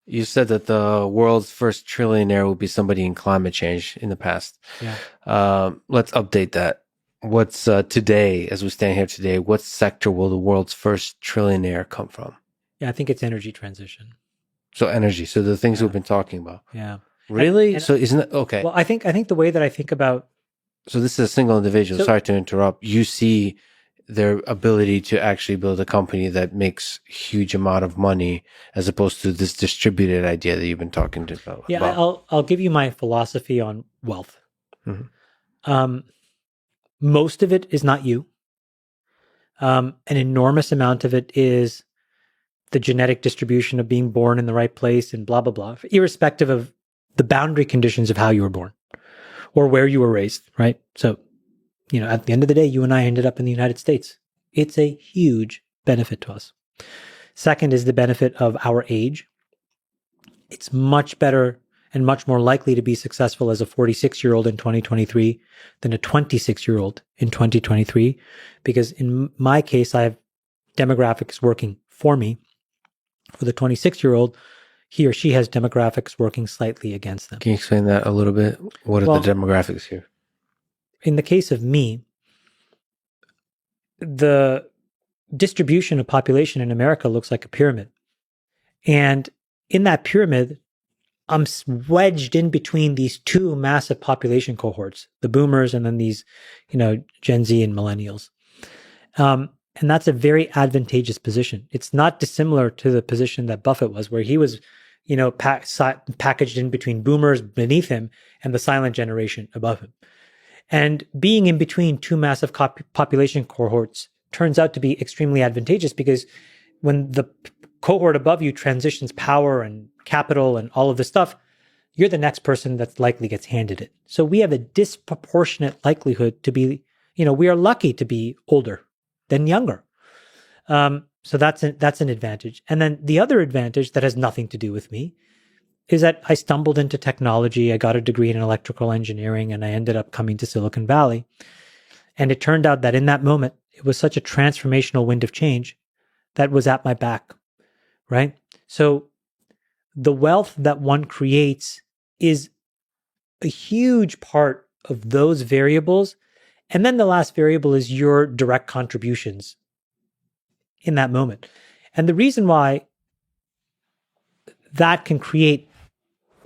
You said that the world's first trillionaire would be somebody in climate change in the past. Yeah. Let's update that. What's today, as we stand here today, what sector will the world's first trillionaire come from? Yeah, I think it's energy transition. So energy. So the things we've Yeah. been talking about. Yeah. Really? And So isn't it okay? well, I think the way that I think about So this is a single individual. so Sorry to interrupt. You see their ability to actually build a company that makes huge amount of money as opposed to this distributed idea that you've been talking about. yeah, I'll give you my philosophy on wealth. Mhm. Um, most of it is not you. An enormous amount of it is the genetic distribution of being born in the right place and blah blah blah, irrespective of the boundary conditions of how you were born or where you were raised. Right. So, at the end of the day, you and I ended up in the United States. It's a huge benefit to us. Second is the benefit of our age. It's much better and much more likely to be successful as a 46-year-old in 2023 than a 26-year-old in 2023, because in my case, I have demographics working for me. For the 26-year-old, he or she has demographics working slightly against them. Can you explain that a little bit? What are the demographics here? In the case of me, the distribution of population in America looks like a pyramid. And in that pyramid, I'm wedged in between these two massive population cohorts, the boomers and then these, Gen Z and millennials. And that's a very advantageous position. It's not dissimilar to the position that Buffett was, where he was, packaged in between boomers beneath him and the silent generation above him. And being in between two massive population cohorts turns out to be extremely advantageous, because when the cohort above you transitions power and capital and all of this stuff, you're the next person that likely gets handed it. So we have a disproportionate likelihood to be, we are lucky to be older than younger. So that's an advantage. And then the other advantage that has nothing to do with me is that I stumbled into technology. I got a degree in electrical engineering and I ended up coming to Silicon Valley. And it turned out that in that moment, it was such a transformational wind of change that was at my back, right? So the wealth that one creates is a huge part of those variables. And then the last variable is your direct contributions in that moment. And the reason why that can create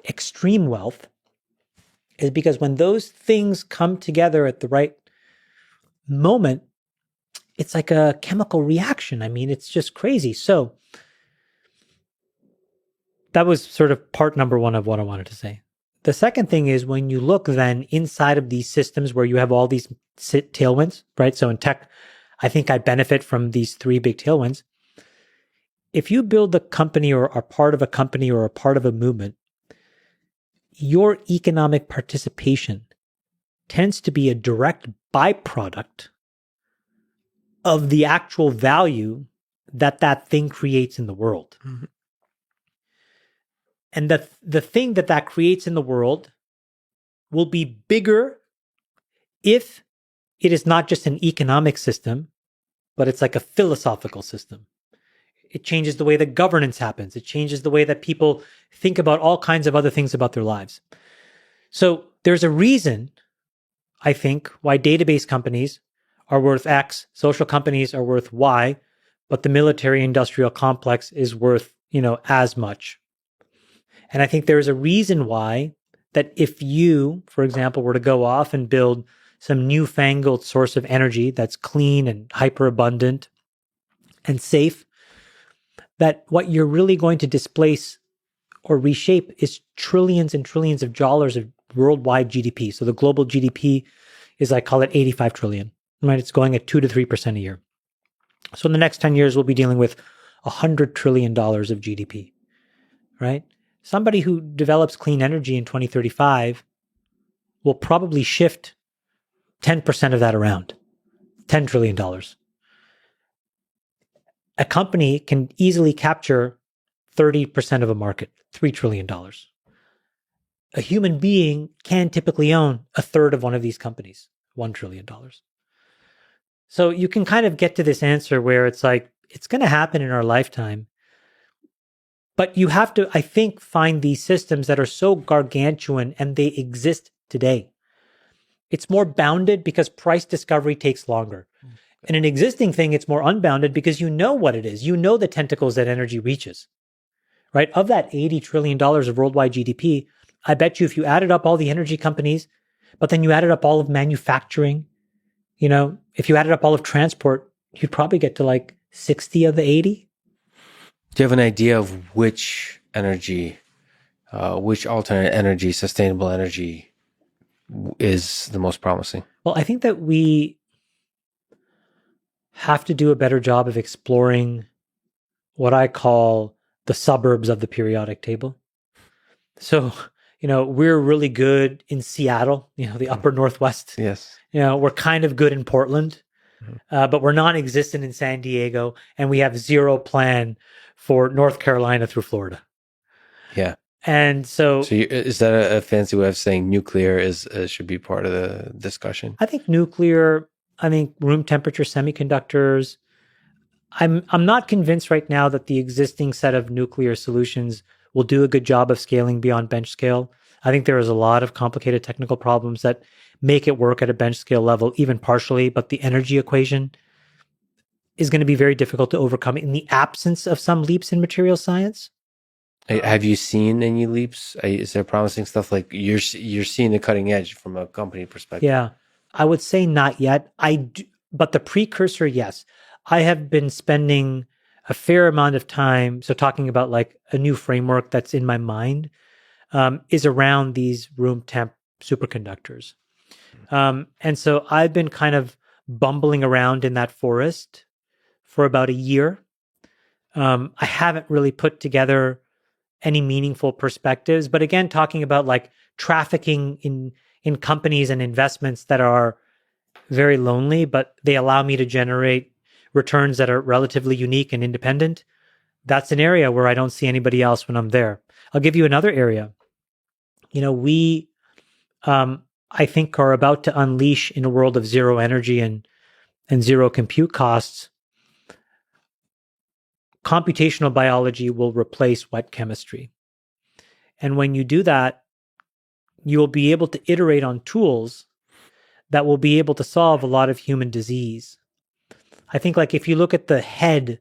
extreme wealth is because when those things come together at the right moment, it's like a chemical reaction. I mean, it's just crazy. So that was sort of part number one of what I wanted to say. The second thing is when you look then inside of these systems where you have all these tailwinds, right? So in tech, I think I benefit from these three big tailwinds. If you build a company or are part of a company or a part of a movement, your economic participation tends to be a direct byproduct of the actual value that thing creates in the world. Mm-hmm. And the thing that creates in the world will be bigger if it is not just an economic system, but it's like a philosophical system. It changes the way that governance happens. It changes the way that people think about all kinds of other things about their lives. So there's a reason, I think, why database companies are worth X, social companies are worth Y, but the military industrial complex is worth, as much. And I think there's a reason why that if you, for example, were to go off and build some newfangled source of energy that's clean and hyperabundant and safe, that what you're really going to displace or reshape is trillions and trillions of dollars of worldwide GDP. So the global GDP is, I call it 85 trillion, right? It's going at 2 to 3% a year. So in the next 10 years, we'll be dealing with $100 trillion of GDP, right? Somebody who develops clean energy in 2035 will probably shift 10% of that around, $10 trillion. A company can easily capture 30% of a market, $3 trillion. A human being can typically own a third of one of these companies, $1 trillion. So you can kind of get to this answer where it's like, it's going to happen in our lifetime. But you have to, I think, find these systems that are so gargantuan and they exist today. It's more bounded because price discovery takes longer. In an existing thing, it's more unbounded because you know what it is. You know the tentacles that energy reaches, right? Of that $80 trillion of worldwide GDP, I bet you if you added up all the energy companies, but then you added up all of manufacturing, if you added up all of transport, you'd probably get to like 60 of the 80. Do you have an idea of which alternate energy, sustainable energy is the most promising? Well, I think that we have to do a better job of exploring what I call the suburbs of the periodic table. So, we're really good in Seattle, the upper Northwest. Yes. We're kind of good in Portland, but we're non-existent in San Diego, and we have zero plan for North Carolina through Florida. Yeah. And so is that a fancy way of saying nuclear should be part of the discussion? I think nuclear, room temperature semiconductors. I'm not convinced right now that the existing set of nuclear solutions will do a good job of scaling beyond bench scale. I think there is a lot of complicated technical problems that make it work at a bench scale level, even partially, but the energy equation is going to be very difficult to overcome in the absence of some leaps in material science. Have you seen any leaps? Is there promising stuff like you're seeing the cutting edge from a company perspective? Yeah, I would say not yet. But the precursor, yes. I have been spending a fair amount of time. So talking about like a new framework that's in my mind is around these room temp superconductors. And so I've been kind of bumbling around in that forest for about a year. I haven't really put together any meaningful perspectives, but again, talking about like trafficking in companies and investments that are very lonely, but they allow me to generate returns that are relatively unique and independent. That's an area where I don't see anybody else when I'm there. I'll give you another area. We, I think, are about to unleash in a world of zero energy and zero compute costs. Computational biology will replace wet chemistry. And when you do that, you will be able to iterate on tools that will be able to solve a lot of human disease. I think like if you look at the head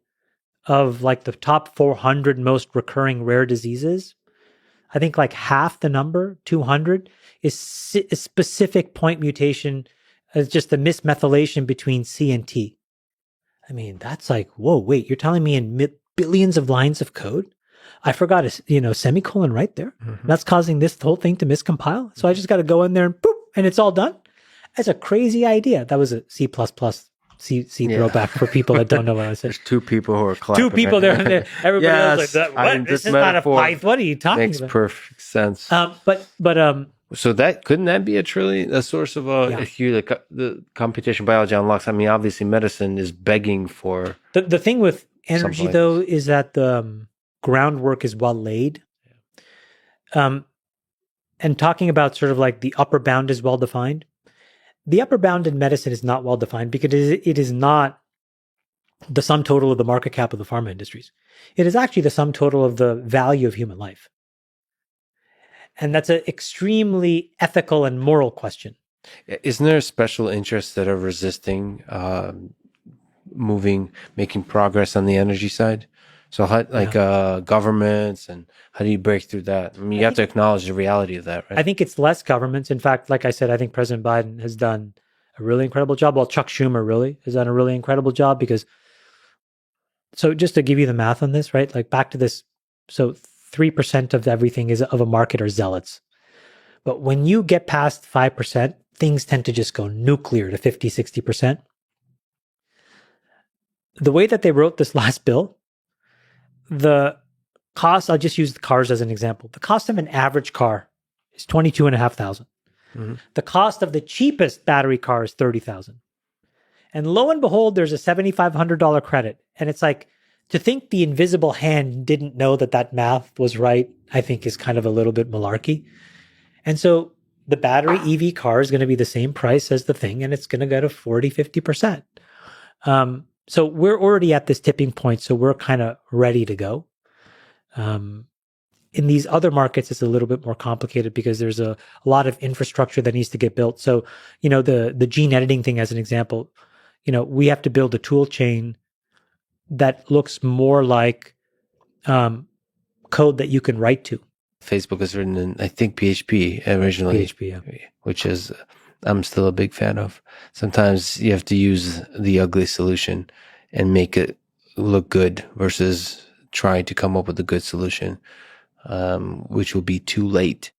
of like the top 400 most recurring rare diseases, I think like half the number, 200, is a specific point mutation as just the mismethylation between C and T. That's like, whoa, wait, you're telling me in billions of lines of code, I forgot a semicolon right there. Mm-hmm. That's causing this whole thing to miscompile. So I just got to go in there and boop, and it's all done. That's a crazy idea. That was a C++, C throwback for people that don't know what I said. There's two people who are clapping. Two people there. Everybody else like, what? This is not a Python. What are you talking about? Makes perfect sense. So couldn't that be a source of the computation biology unlocks? Obviously medicine is begging for the thing with energy though is that the groundwork is well laid. And talking about sort of like the upper bound is well defined. The upper bound in medicine is not well defined because it is not the sum total of the market cap of the pharma industries. It is actually the sum total of the value of human life. And that's an extremely ethical and moral question. Isn't there special interests that are resisting making progress on the energy side? So governments, and how do you break through that? You have to acknowledge the reality of that, right? I think it's less governments. In fact, like I said, I think President Biden has done a really incredible job. Well, Chuck Schumer really has done a really incredible job so just to give you the math on this, right? Like back to this. So 3% of everything of a market are zealots. But when you get past 5%, things tend to just go nuclear to 50, 60%. The way that they wrote this last bill, the cost, I'll just use the cars as an example. The cost of an average car is $22,500. Mm-hmm. The cost of the cheapest battery car is $30,000. And lo and behold, there's a $7,500 credit. And it's like, to think the invisible hand didn't know that math was right, I think is kind of a little bit malarkey. And so the battery EV car is going to be the same price as the thing, and it's going to go to 40, 50%. So we're already at this tipping point, so we're kind of ready to go. In these other markets, it's a little bit more complicated because there's a lot of infrastructure that needs to get built. So, the gene editing thing as an example, we have to build a tool chain that looks more like code that you can write to. Facebook is written in, I think, PHP originally. PHP, yeah. Which is, I'm still a big fan of. Sometimes you have to use the ugly solution and make it look good versus trying to come up with a good solution, which will be too late.